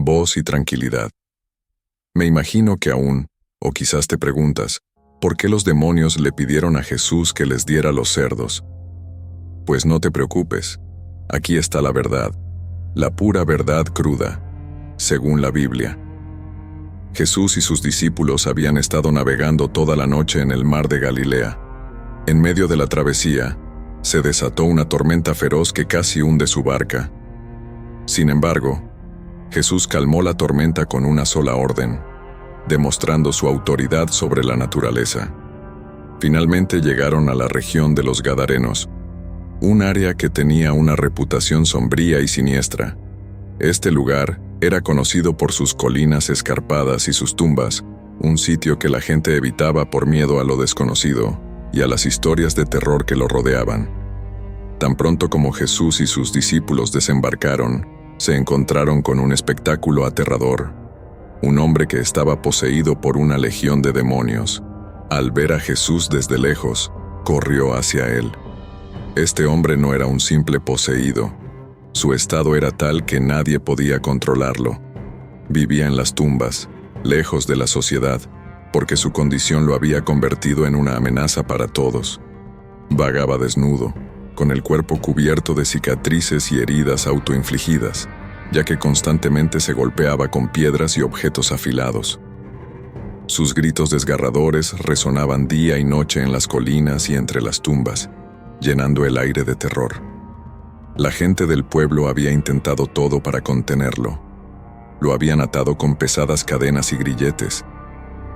voz y tranquilidad. Me imagino que aún, o quizás te preguntas, ¿por qué los demonios le pidieron a Jesús que les diera los cerdos? Pues no te preocupes, aquí está la verdad, la pura verdad cruda, según la Biblia. Jesús y sus discípulos habían estado navegando toda la noche en el mar de Galilea. En medio de la travesía, se desató una tormenta feroz que casi hunde su barca. Sin embargo, Jesús calmó la tormenta con una sola orden, demostrando su autoridad sobre la naturaleza. Finalmente llegaron a la región de los Gadarenos, un área que tenía una reputación sombría y siniestra. Este lugar era conocido por sus colinas escarpadas y sus tumbas, un sitio que la gente evitaba por miedo a lo desconocido y a las historias de terror que lo rodeaban. Tan pronto como Jesús y sus discípulos desembarcaron, se encontraron con un espectáculo aterrador. Un hombre que estaba poseído por una legión de demonios. Al ver a Jesús desde lejos, corrió hacia él. Este hombre no era un simple poseído. Su estado era tal que nadie podía controlarlo. Vivía en las tumbas, lejos de la sociedad, porque su condición lo había convertido en una amenaza para todos. Vagaba desnudo, con el cuerpo cubierto de cicatrices y heridas autoinfligidas, ya que constantemente se golpeaba con piedras y objetos afilados. Sus gritos desgarradores resonaban día y noche en las colinas y entre las tumbas, llenando el aire de terror. La gente del pueblo había intentado todo para contenerlo. Lo habían atado con pesadas cadenas y grilletes,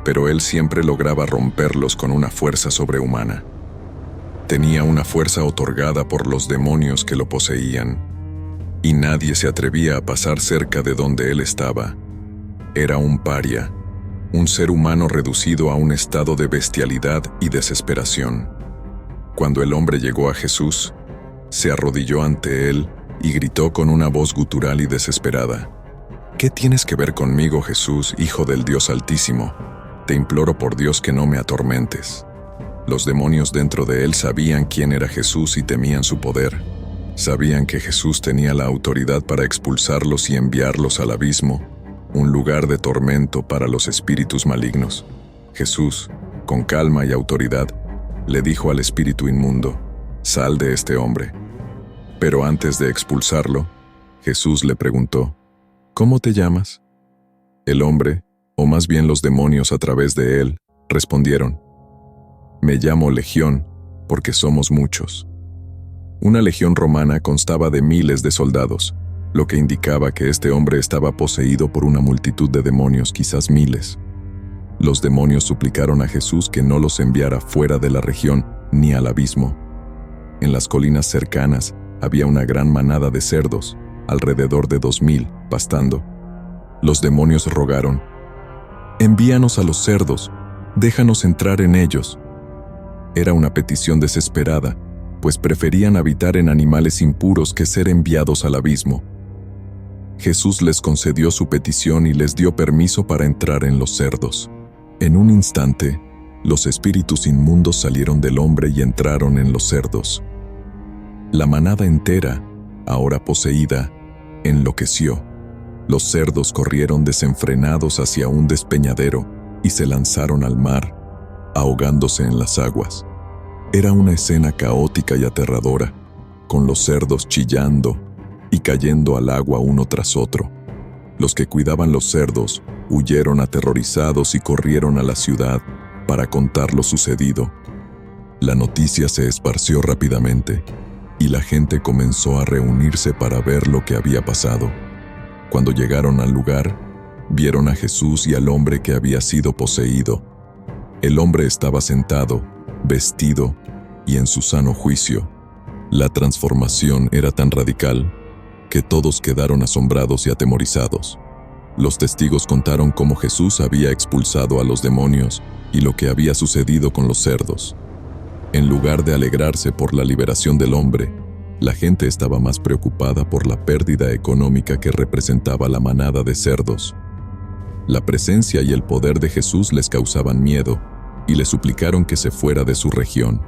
pero él siempre lograba romperlos con una fuerza sobrehumana. Tenía una fuerza otorgada por los demonios que lo poseían, y nadie se atrevía a pasar cerca de donde él estaba. Era un paria, un ser humano reducido a un estado de bestialidad y desesperación. Cuando el hombre llegó a Jesús, se arrodilló ante él y gritó con una voz gutural y desesperada: «¿Qué tienes que ver conmigo, Jesús, Hijo del Dios Altísimo? Te imploro por Dios que no me atormentes». Los demonios dentro de él sabían quién era Jesús y temían su poder. Sabían que Jesús tenía la autoridad para expulsarlos y enviarlos al abismo, un lugar de tormento para los espíritus malignos. Jesús, con calma y autoridad, le dijo al espíritu inmundo: «Sal de este hombre». Pero antes de expulsarlo, Jesús le preguntó: «¿Cómo te llamas?». El hombre, o más bien los demonios a través de él, respondieron: «Me llamo Legión, porque somos muchos». Una legión romana constaba de miles de soldados, lo que indicaba que este hombre estaba poseído por una multitud de demonios, quizás miles. Los demonios suplicaron a Jesús que no los enviara fuera de la región ni al abismo. En las colinas cercanas había una gran manada de cerdos, alrededor de 2000, pastando. Los demonios rogaron: «Envíanos a los cerdos, déjanos entrar en ellos». Era una petición desesperada, pues preferían habitar en animales impuros que ser enviados al abismo. Jesús les concedió su petición y les dio permiso para entrar en los cerdos. En un instante, los espíritus inmundos salieron del hombre y entraron en los cerdos. La manada entera, ahora poseída, enloqueció. Los cerdos corrieron desenfrenados hacia un despeñadero y se lanzaron al mar, ahogándose en las aguas. Era una escena caótica y aterradora, con los cerdos chillando y cayendo al agua uno tras otro. Los que cuidaban los cerdos huyeron aterrorizados y corrieron a la ciudad para contar lo sucedido. La noticia se esparció rápidamente y la gente comenzó a reunirse para ver lo que había pasado. Cuando llegaron al lugar, vieron a Jesús y al hombre que había sido poseído. El hombre estaba sentado, vestido y en su sano juicio. La transformación era tan radical que todos quedaron asombrados y atemorizados. Los testigos contaron cómo Jesús había expulsado a los demonios y lo que había sucedido con los cerdos. En lugar de alegrarse por la liberación del hombre, la gente estaba más preocupada por la pérdida económica que representaba la manada de cerdos. La presencia y el poder de Jesús les causaban miedo y le suplicaron que se fuera de su región.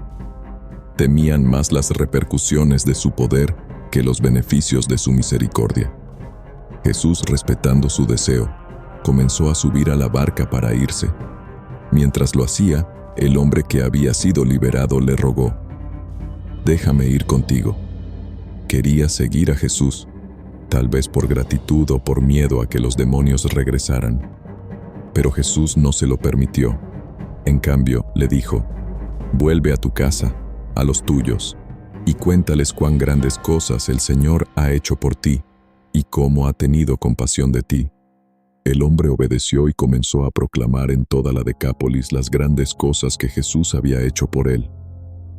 Temían más las repercusiones de su poder que los beneficios de su misericordia. Jesús, respetando su deseo, comenzó a subir a la barca para irse. Mientras lo hacía, el hombre que había sido liberado le rogó: «Déjame ir contigo». Quería seguir a Jesús, tal vez por gratitud o por miedo a que los demonios regresaran. Pero Jesús no se lo permitió. En cambio, le dijo: «Vuelve a tu casa, a los tuyos, y cuéntales cuán grandes cosas el Señor ha hecho por ti y cómo ha tenido compasión de ti». El hombre obedeció y comenzó a proclamar en toda la Decápolis las grandes cosas que Jesús había hecho por él.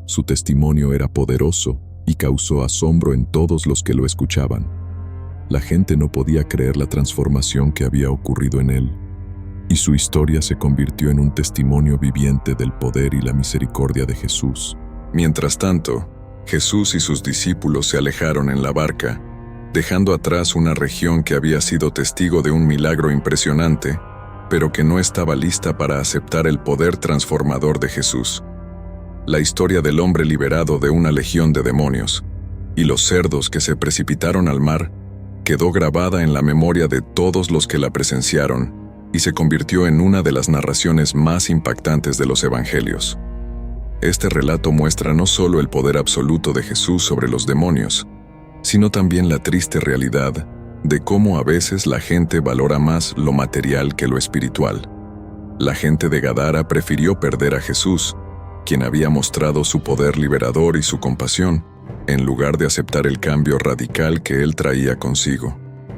Su testimonio era poderoso y causó asombro en todos los que lo escuchaban. La gente no podía creer la transformación que había ocurrido en él, y su historia se convirtió en un testimonio viviente del poder y la misericordia de Jesús. Mientras tanto, Jesús y sus discípulos se alejaron en la barca, dejando atrás una región que había sido testigo de un milagro impresionante, pero que no estaba lista para aceptar el poder transformador de Jesús. La historia del hombre liberado de una legión de demonios y los cerdos que se precipitaron al mar quedó grabada en la memoria de todos los que la presenciaron y se convirtió en una de las narraciones más impactantes de los evangelios. Este relato muestra no solo el poder absoluto de Jesús sobre los demonios, sino también la triste realidad de cómo a veces la gente valora más lo material que lo espiritual. La gente de Gadara prefirió perder a Jesús, quien había mostrado su poder liberador y su compasión, en lugar de aceptar el cambio radical que él traía consigo.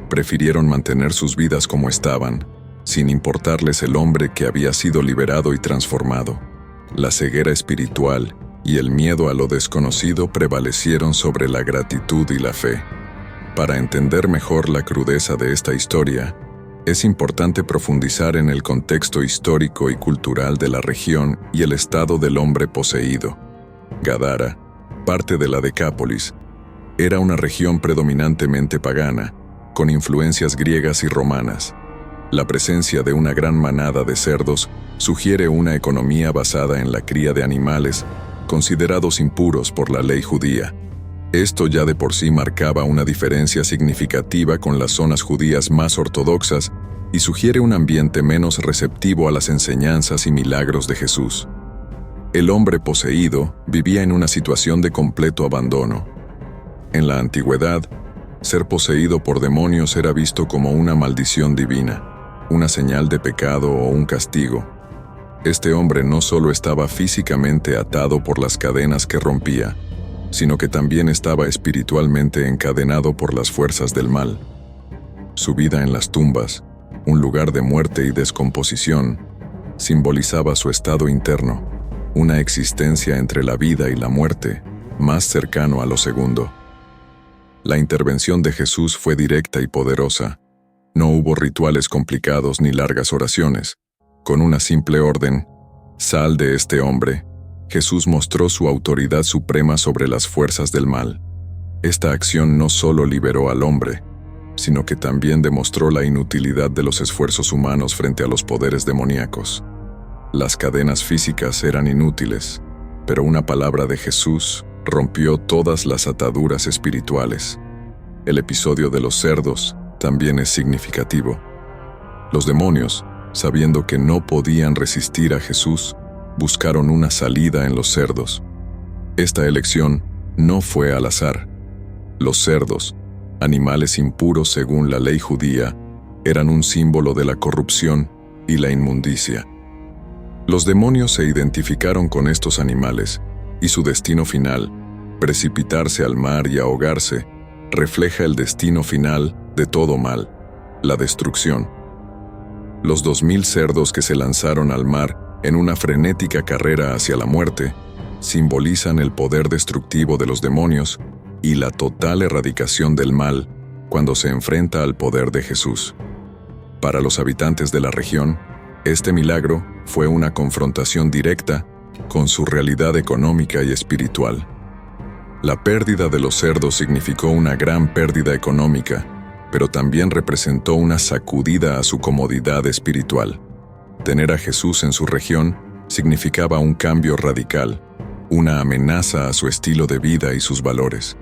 Prefirieron mantener sus vidas como estaban, sin importarles el hombre que había sido liberado y transformado. La ceguera espiritual y el miedo a lo desconocido prevalecieron sobre la gratitud y la fe. Para entender mejor la crudeza de esta historia, es importante profundizar en el contexto histórico y cultural de la región y el estado del hombre poseído. Gadara, parte de la Decápolis, era una región predominantemente pagana, con influencias griegas y romanas. La presencia de una gran manada de cerdos sugiere una economía basada en la cría de animales considerados impuros por la ley judía. Esto ya de por sí marcaba una diferencia significativa con las zonas judías más ortodoxas y sugiere un ambiente menos receptivo a las enseñanzas y milagros de Jesús. El hombre poseído vivía en una situación de completo abandono. En la antigüedad, ser poseído por demonios era visto como una maldición divina, una señal de pecado o un castigo. Este hombre no solo estaba físicamente atado por las cadenas que rompía, sino que también estaba espiritualmente encadenado por las fuerzas del mal. Su vida en las tumbas, un lugar de muerte y descomposición, simbolizaba su estado interno, una existencia entre la vida y la muerte, más cercano a lo segundo. La intervención de Jesús fue directa y poderosa. No hubo rituales complicados ni largas oraciones. Con una simple orden: «Sal de este hombre», Jesús mostró su autoridad suprema sobre las fuerzas del mal. Esta acción no solo liberó al hombre, sino que también demostró la inutilidad de los esfuerzos humanos frente a los poderes demoníacos. Las cadenas físicas eran inútiles, pero una palabra de Jesús rompió todas las ataduras espirituales. El episodio de los cerdos también es significativo. Los demonios, sabiendo que no podían resistir a Jesús, buscaron una salida en los cerdos. Esta elección no fue al azar. Los cerdos, animales impuros según la ley judía, eran un símbolo de la corrupción y la inmundicia. Los demonios se identificaron con estos animales, y su destino final, precipitarse al mar y ahogarse, refleja el destino final de todo mal, la destrucción. Los 2000 cerdos que se lanzaron al mar en una frenética carrera hacia la muerte simbolizan el poder destructivo de los demonios y la total erradicación del mal cuando se enfrenta al poder de Jesús. Para los habitantes de la región, este milagro fue una confrontación directa con su realidad económica y espiritual. La pérdida de los cerdos significó una gran pérdida económica, pero también representó una sacudida a su comodidad espiritual. Tener a Jesús en su región significaba un cambio radical, una amenaza a su estilo de vida y sus valores.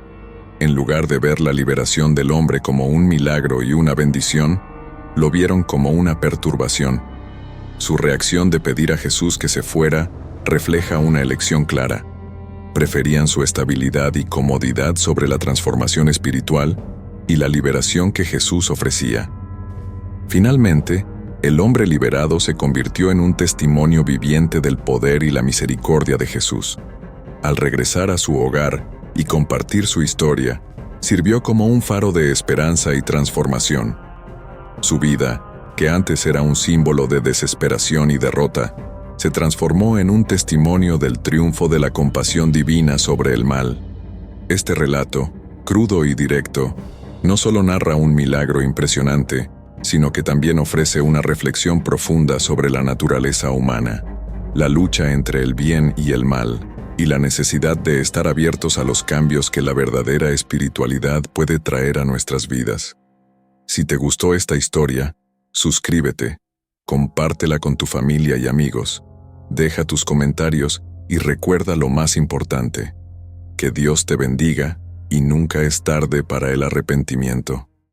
en lugar de ver la liberación del hombre como un milagro y una bendición, lo vieron como una perturbación. Su reacción de pedir a Jesús que se fuera refleja una elección clara. Preferían su estabilidad y comodidad sobre la transformación espiritual y la liberación que Jesús ofrecía. Finalmente, el hombre liberado se convirtió en un testimonio viviente del poder y la misericordia de Jesús. Al regresar a su hogar y compartir su historia, sirvió como un faro de esperanza y transformación. Su vida, que antes era un símbolo de desesperación y derrota, se transformó en un testimonio del triunfo de la compasión divina sobre el mal. Este relato, crudo y directo, no solo narra un milagro impresionante, sino que también ofrece una reflexión profunda sobre la naturaleza humana, la lucha entre el bien y el mal, y la necesidad de estar abiertos a los cambios que la verdadera espiritualidad puede traer a nuestras vidas. Si te gustó esta historia, suscríbete, compártela con tu familia y amigos, deja tus comentarios y recuerda lo más importante: que Dios te bendiga y nunca es tarde para el arrepentimiento.